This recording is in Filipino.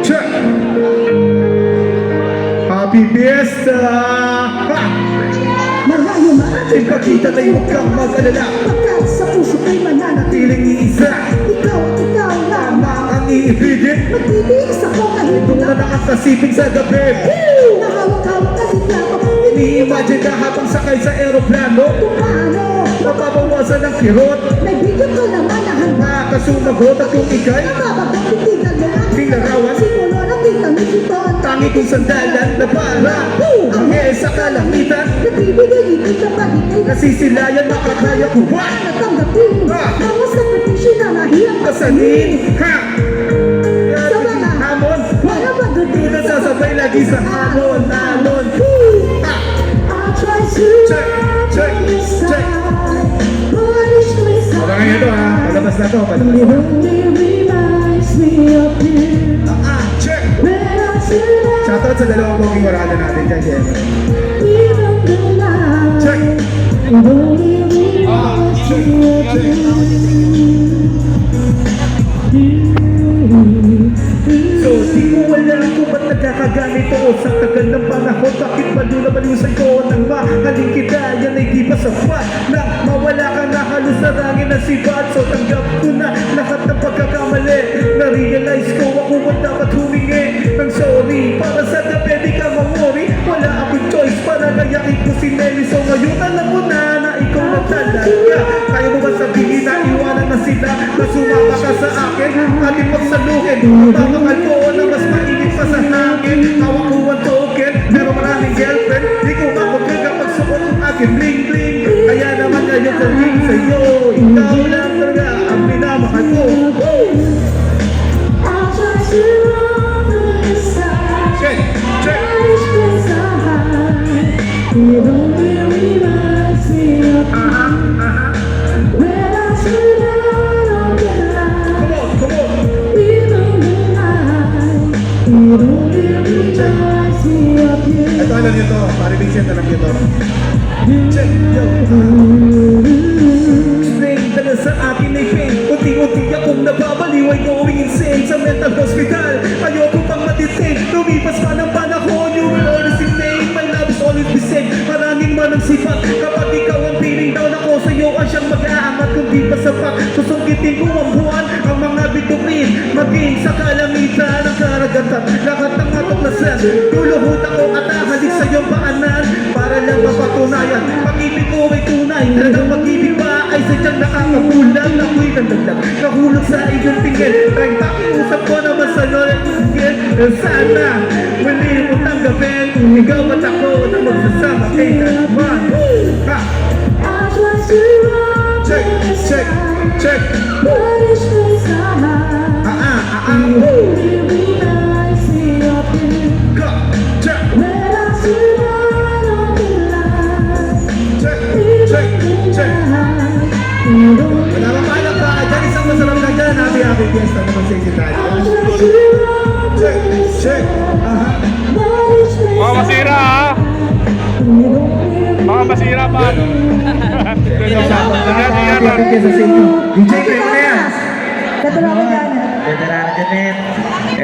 Check! Happy Fiesta! Ha! Marayo maating Ipakita tayo huwag kang mag-alala. pagkat sa puso ko'y mananatiling Tiling iisa. ikaw at ikaw lamang. Tama ang iibigin. Magtitiis ako kahit Kung na nakasasiping sa gabi. nahawak-hawak ka din ako. Ini-imagine ka habang sakay sa aeroplano. Paano? Mapapawasan ng kirot. Nagbigyan ko naman na handa. Nakasumagot at kung ikay Nababagang titigan mo lang. Di larawan. Simulo ng kita ni Siton. tangi kong sandalan na para ang sa kalangitan. Nagbibigay ikot sa paligay. Nasisilayan makakaya ko ba? Natanggapin. Mga sakripisyo na nahiyang Pasanin. Ha! Sa mga Hamon. Para magdating Tuna sasabay lagi sa hamon. Hamon. Ha! I'll try to Check, check, check. punish myself. Wala ngayon ito ha. Palabas na to. Palabas It na. only reminds me of you. Check. When I tonight, Shoutout sa dalawang poging warada natin dyan, Jen. even the night. Check. It only reminds check, me of check. So, di ko alam kung ba't nagkakaganito o sa tagal ng panahon. Bakit ba doon naman yung sa'yo nang mahaling kita? Yan ay di pa sapat na mawala ka na halos narangin na sibat. So, tanggap ko na lahat ng pagkakamali. Na-realize ko ako ba't dapat humingi ng sorry. Para sa gabi di ka mamori. Wala akong choice para gayakin ko si Nelly. So, ngayon alam mo na ikaw na talaga. Kaya mo ba sabihin na iwanan na sila na sumama ka sa akin? Ating magsaluhin. Papakal ko na mas mainit pa sa hangin. Hawak ko ang token, pero maraming girlfriend. Di ko makapag kapag suot ang aking bling bling. Kaya naman ngayon sabihin sa'yo, ikaw lang talaga ang minamahal ko. I'll try to understand. Check, check. Punish myself. It only reminds me of you. When I tonight on the line. Come on, come on. Even the night. It only reminds me of you. Ito alam nyo to, parang Vincent alam nyo to. Check, yo. Explain, dala sa akin ay pain. Unti-unti akong nababaliw ay going insane sa mental hospital. Ayoko pang matitin, lumipas pa ng panahon. You will always remain, my love is always the same. Maraming man ang sifat, kapag ikaw ang piling down ako sa'yo ang siyang mag-aangat. Kung di pa sapat, susungkitin ko ang buwan. Ang mga bituin, maging sa kalamitan ng karagatan. Lahat ng matuklasan, luluhod ako at ahalik sa iyong paanan. Para lang mapatunayan, pag-ibig ko ay tunay. Talagang pag-ibig ba ay sadyang nakakabulan. Ako'y nandagdag, nahulog sa iyong tingin. Trying pakiusap ko naman sa Lord at sana muli mo tanggapin. Ikaw at ako na magsasama kay naman. Ha! I'll try to Check, check, check. punish myself. It only reminds me of you. Go, check, When I tonight on the line. check, Even check, the check. night. It only Wala pa paalam pa. Diyan isang masarap na dyan. Happy fiesta naman sa inyo tayo. I'll try to Check, check. Aha. punish Mga myself. masira ha! Mga masira pa! Happy fiesta sa inyo. DJ, kayo na yan. Katulungan ka na. Veteran Janet.